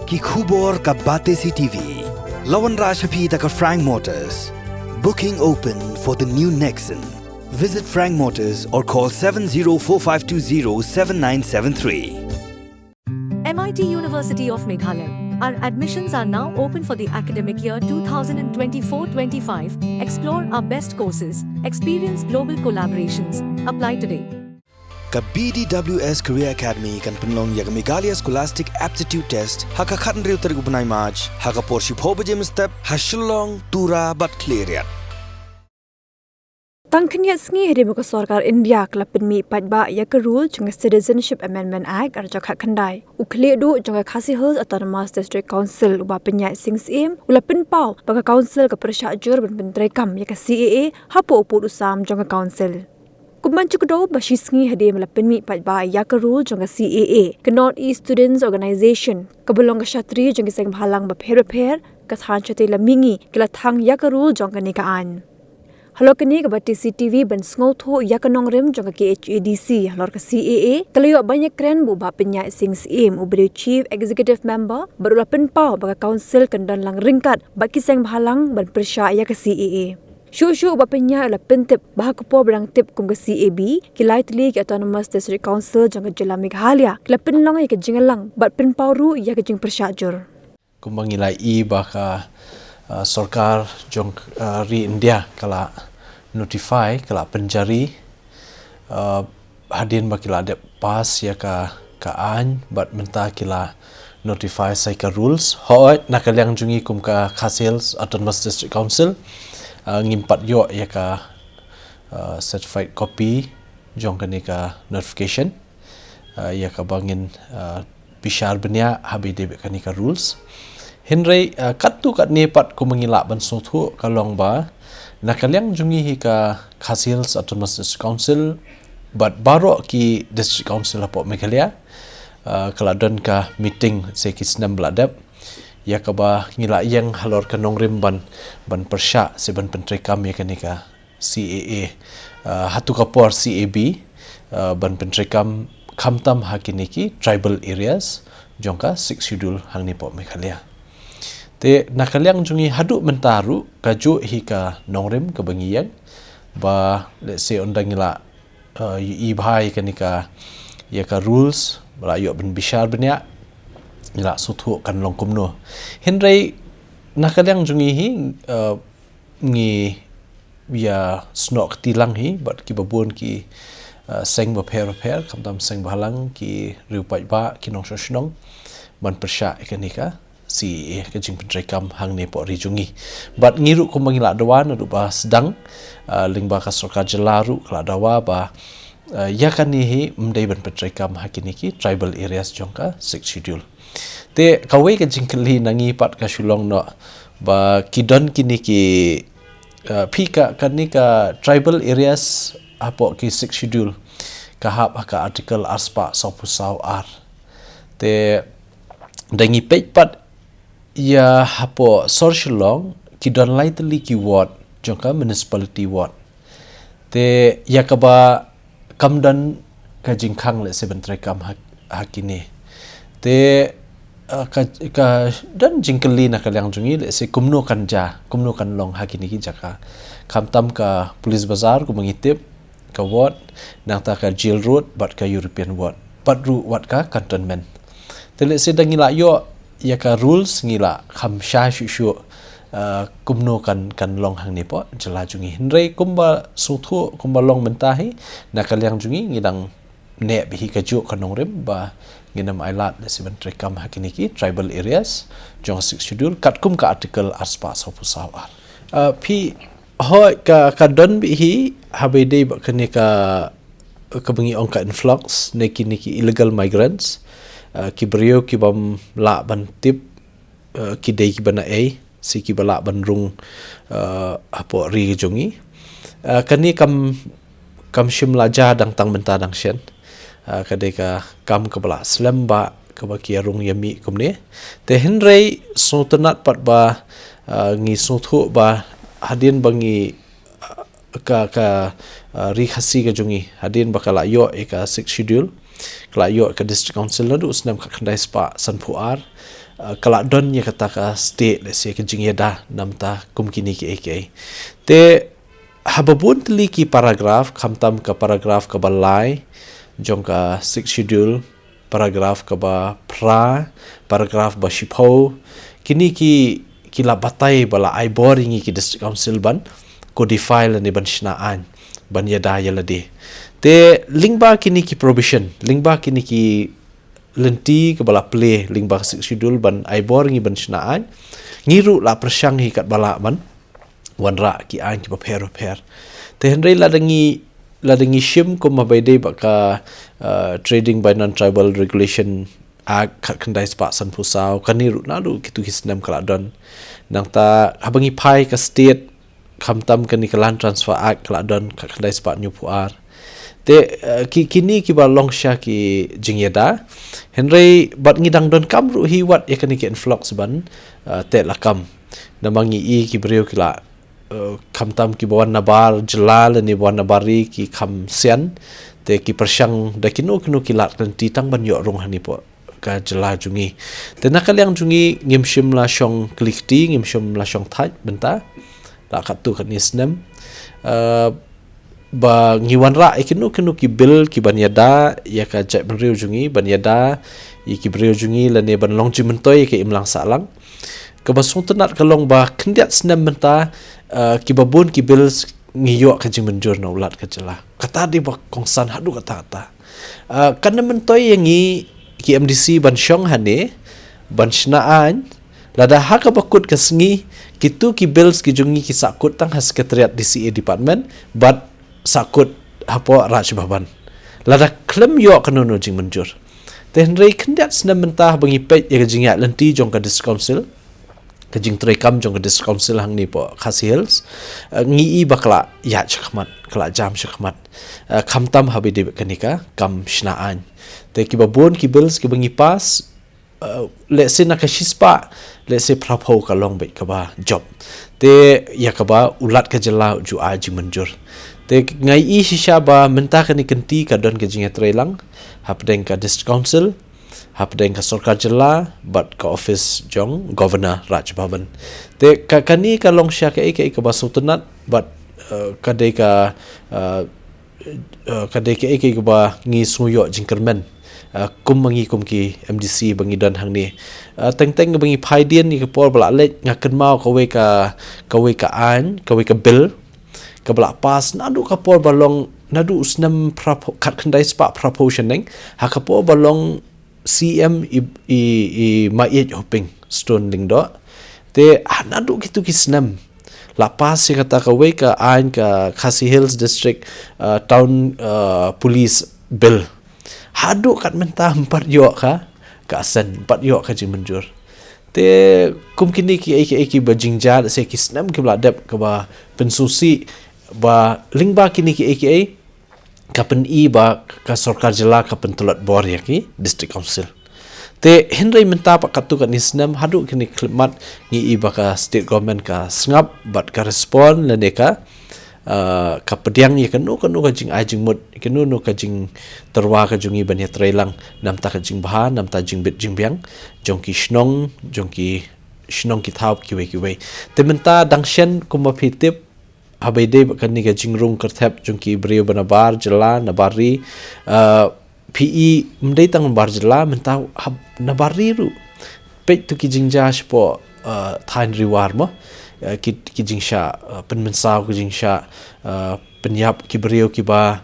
ki khubor ka bate CTV. Lawan Rajaphi taka Frank Motors. Booking open for the new Nexon. Visit Frank Motors or call 7045207973. MIT University of Meghalaya. Our admissions are now open for the academic year 2024-25. Explore our best courses, experience global collaborations. Apply today. Ka BDWS Career Academy kan penlong ya Meghalaya Scholastic Aptitude Test haka khatan riu tarik ubenai maj haka porship ho baje step hashulong tura bat cleariat. Tangkanya sengi hari muka Sarkar India kelapin mi padba ya ke rule janga Citizenship Amendment Act arja khak khandai. Ukhle du janga Khasi Hills Autonomous District Council uba penyai sings im ulapin pau baka council ke persyaajur ban pentrekam ya ke CAA hapo uput usam janga council. Kumban cukdo bashi sengi hari melapin mi padba ya ke rule janga CAA ke North East Students Organisation kebelong ke Shatri janga seng bhalang ba pher ke than chate lamingi kila thang ya ke rule janga nikaan. Halo kini kebat CCTV ban ngotho ya kanong rem jong ke HADC halor ke CAA kelayo banyak keren bu ba penyai sing sim ubri chief executive member berulapen pau bagi council kendan lang ringkat baki seng bhalang ban persya ya ke CAA. Shu ba penyai la pentip bah kepo berang tip kum ke CAB kilai tli ke autonomous district council jong ke Jela Meghalaya kelapen long ya ke jingalang bat pen pau ru ya ke jing persyajur. Kumbangilai baka Sarkar jong ri India kala notify kala penjari hadin bakila de pas ya ka an bat menta kila notify sai ka rules hoi nakalyang jungi kum ka Khasils Autonomous District Council ngimpat yo ya ka certified copy jong kani ka notification ya ka bangin bishar benya habide kani ka rules Henry kat ni pat ku mengilak ban sotu kalong ba nakalyang jungi hi ka Khasils Autonomous District Council bat baro ki District Council apo Meghalaya kaladon ka meeting se ki senam beladap ya ka ba ngilak yang halor ka nongrim ban persya se ban pentrekam ya kani ka CAA hatu kapor CAB ban pentrekam khamtam hakini ki tribal areas jongka 6 schedule hang ni po Meghalaya. Te nakalyang jungi haduk mentaru kaju hika nongrem kebengian ba let's say undang ila ibhai kanika ya ka rules bala yo ben bishar benya ila sutu kan longkumno henry nakalyang jungi hi ngi ya snok tilang hi bat ki babun ki seng ba pher kamtam seng balang ki riupai ba ki nong shnong ban persya kanika si kajing pentrekam hang ne po rijungi bat ngiru ko mangila dawa na ba sedang lingba ka Sarkar jelaru kala dawa ba ya kan ni mdai ban pentrekam hakini ki tribal areas jongka 6 schedule te kawe kajing kali nangi pat ka shulong no ba kidon kini ki phika kani ka tribal areas apo ki 6 schedule kahap ka article arspa sopusau ar te dangi page pat ya hapo social long ki don lightly ki ward jongka municipality ward te yakaba kamdan ka jingkhang le 7 trekam hakini te ka dan jingkeli na kalyang jungi le se kumno kan long hakini ki jaka kamtam ka police bazar ku mengitip ka ward nang ta ka jail road bat ka European ward bat ru wat ka cantonment te le se dangila yo ya ka rules ngila khamsha shu kumno kan long hang ni po jela jungi henry kumba suthu kumba long mentahi nakalyang jungi ngidang ne bihi kaju kanong rem ba nginam ailat le seven trekam hakini ki tribal areas jong 6 schedule kat kum ka article aspa sopu sawar pi ho ka don bihi habede ba kene ka kebengi ongka influx neki illegal migrants ki brio ki bam la ban tip ki dei ki bana ai si ki bala ban rung apo ri jongi kani kam shimla ja dang tang menta dang shen kadai ka kam ka bala slemba ka ba ki rung yami kumne te henrei sotanat pat ba ngi sothu ba hadin bangi ka ri khasi ka jongi hadin bakala yo eka 6 schedule Kelak yo ke district council nadu senam ka kandai spa san puar kelak don ya kata ka state let's say ke jing yada namta kum kini ki AK te hababun teli ki paragraf khamtam ka paragraf ka balai jong ka 6 schedule paragraf ka ba pra paragraf ba shipo kini ki la batai bala ai boring ki district council ban codify la ni ban shnaan ban yada yalade te lingba kini ki provision lingba kini ki lenti ke bala play lingba 6 schedule ban ai boring ban shnaan ngiru la persyang hi kat bala ban wanra ki an ki per te henry ladangi shim ko mabaide baka trading by non tribal regulation act kat kendai spa san pusau kaniru nadu kitu hisnam kala don nang ta habangi pai ka state khamtam kani kalan transfer act kala don kat kendai spa new puar te kini ki ba longsha ki jingyada henry bat ngidang don kamru hi wat yakani ki influx ban te lakam namangi i ki brio kila khamtam ki bawan nabar jelal ni bawan nabari ki kham sian te ki persyang dakino kino kilat kan titang ban yo rong hani po ka jela jungi te nakal yang jungi ngimshim la shong klikti ngimshim la shong thaj benta la khatu kan isnem ba ngiwan ra ikino kino ki bil ki banyada ya ka jai ban riu jungi banyada ki brio jungi la ne ban long jimentoi ke imlang salang ke basung tenat kalong ba kendiat senam benta ki babun ki bills ngiyo ka jing menjur na ulat ka jela kata di ba kongsan hadu kata kan mentoi yang ki MDC ban syong hane ban shnaan lada hak bakut ka sengi kitu ki bills ki jungi ki sakut tang sekretariat DCA department but sakut hapo raj baban lada klem yo kanono jing menjur ten rei kendiat senam mentah bangi pej ya jing ya lenti jong ka district council kajing terekam jong ke district council hang ni po Khasi Hills ngi bakla ya chakmat kala jam chakmat khamtam habi de kanika kam shnaan te ki babon ki bills ki bangi pas let's say nakashispa let's say prapo ka long be ka ba job te ya ka ba ulat ka jela ju aji menjur te ngai i shisha ba menta ka ni kenti ka don ka jinga trelang hapdeng ka district council hapdeng ka sarkar jela but ka office jong governor Raj Bhavan te ka kani ka longsha ka ek basu tenat but kadai ka ek ba ngi suyo jingkermen kum mangi kum ki MDC bangi dan hang ni teng bangi phaidien ni ka por bala le ngaken mau ka we ka an ka we ka bill ka bala pas nadu ka por balong nadu usnam kat khandai spa proportion neng ha ka por balong CM i maiet hoping stone ding do te nadu kitu kisnam lapas si kata ka we ka an ka Khasi Hills district town police bill hadu kat mentah 4 yo ka asan 4 yo ka jing menjur te kum kini ki bajingja se kisnam ki bladap ka ba pensusi ba lingba kini ki kapen i ba ka sarkar jela kapen telat bor ya ki district council te henry menta pa katu kan isnam hadu kini klimat ngi i ba ka state government ka sngap bat ka respond le ka ka pediang ya kanu ka jing ajing mut kanu no ka jing terwa ka jungi ban ya trailang nam ta ka jing baha nam ta jing bit jing biang jongki shnong ki thaup ki we te menta dangshen kuma phitip habaide kan ni ka jingrung kerthep jungki brio banabar jela nabari PE mdai tang bar jela mentau nabari ru pet tu ki jingja spo thain riwar mo ki jingsha penmensau ki jingsha penyap ki brio ki ba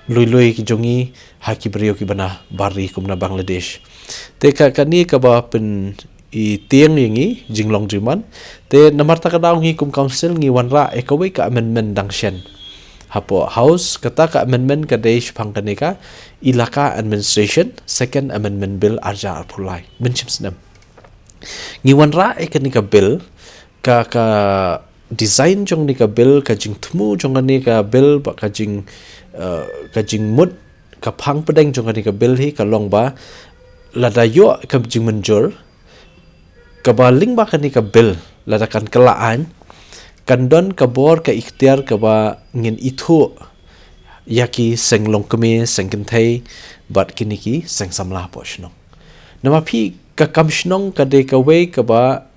lui ki jongi ha ki brio ki bana bari kumna Bangladesh te ka ni ka ba pen i tiang yangi jinglong jiman te namar ta kadau ngi kum council ngi wanra ekawe ka amendment dangshen hapo house kata ka amendment ka deish phangkanika ilaka administration second amendment bill arja arpulai menchim snam ngi wanra ekanika bill ka design jong ni ka bill ka jing thmu jong ni ka bill ba ka jing mut ka phang pedeng jong ni ka bill hi ka long ba lada yo ka jing menjur kabaling ba kani ka bill ladakan kelaan kandon kabor ka ikhtiar ka ba ngin itu yaki seng long keme seng kentai bat kini ki seng samla po shnong nama pi ka kam shnong ka de ka we ka ba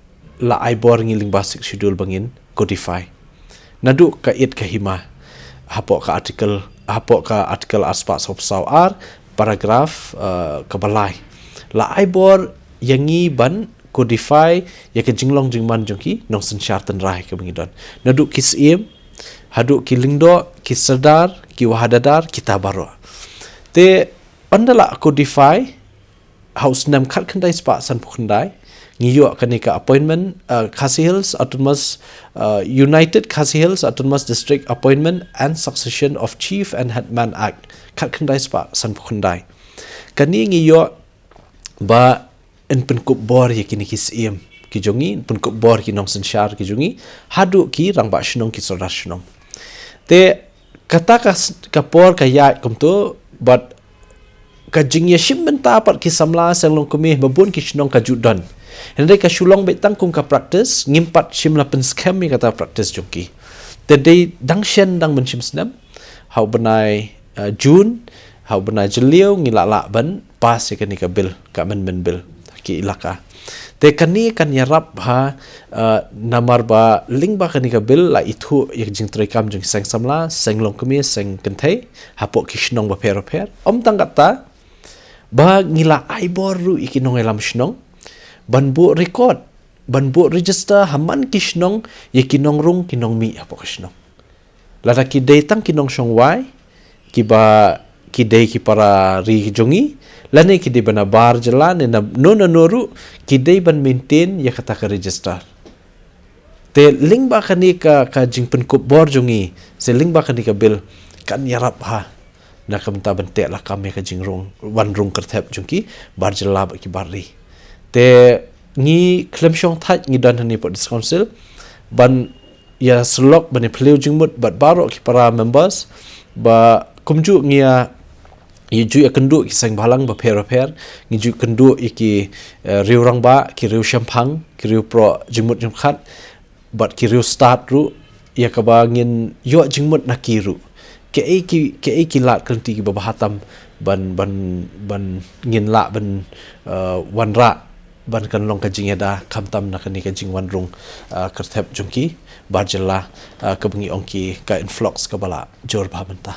la ai bor ngiling basic schedule bangin codify nadu ka it ka hima hapo ka artikel aspa sop saw ar paragraf ka balai la ai bor yangi ban codify ya ke jinglong jingman jongki nong sen syartan rai ke bangidon nadu kis im hadu ki lingdo ki sadar ki wahadadar kita baro te ondala codify house nam khat khandai spa san pukhandai ngiyo kanika appointment Khasi Hills Autonomous United Khasi Hills Autonomous District Appointment and Succession of Chief and Headman Act khat khandai spa san pukhandai kani ngiyo ba en penkup bor ye kini kis im ki jongi penkup bor ki nong sensyar ki jongi hadu ki rang ba shnong ki sodar shnong te kata ka por ka ya kum tu but ka jing ye shim menta pat ki samla sang long kumi babun ki shnong ka judan hendai ka shulong betang kum ka practice ngimpat shim la pen scam mi kata practice jongi te dei dang shen dang men shim snam hau benai June hau benai jeliu ngila la ban pas ye kani ka bill ka men bill ki ilaka te kani kan yarap ha namar ba ling ba kani ka bil la itu yak jing trekam jing sang samla sang long kemi sang kentai hapo kishnong ba per om tangata ba ngila ai boru ikinong elam shnong ban bu record ban bu register haman kishnong yakinong rung kinong mi hapo kishnong lada ki dei tang kinong shong wai ki ba ki dei ki para ri jongi lane ki di bana bar jalan na nona noru ki dei ban maintain ya kata ka register te link ba kani ka jing pen kup bor jongi se link ba kani ka bil kan yarap ha na kam ta ban te la kam ka jing rong wan rong kerthep jongki bar jala ba ki bar ri te ngi klemshong that ngi dan hani po council ban ya slok ban pleu jingmut bat baro ki para members ba kumju ngia yiju akendu ki sang balang ba per ngiju kendu iki riu rang ba ki riu shampang ki riu pro jimut jimkhat bat ki riu start ru ya ka ba ngin yo jingmut nakiru ke ki lat kanti ki bahatam ban ngin la ban wanra ban kan long ka jingeda kamtam na kani ka jing wanrung kerthep jungki barjela ka bengi ongki ka influx ka bala jor bhamanta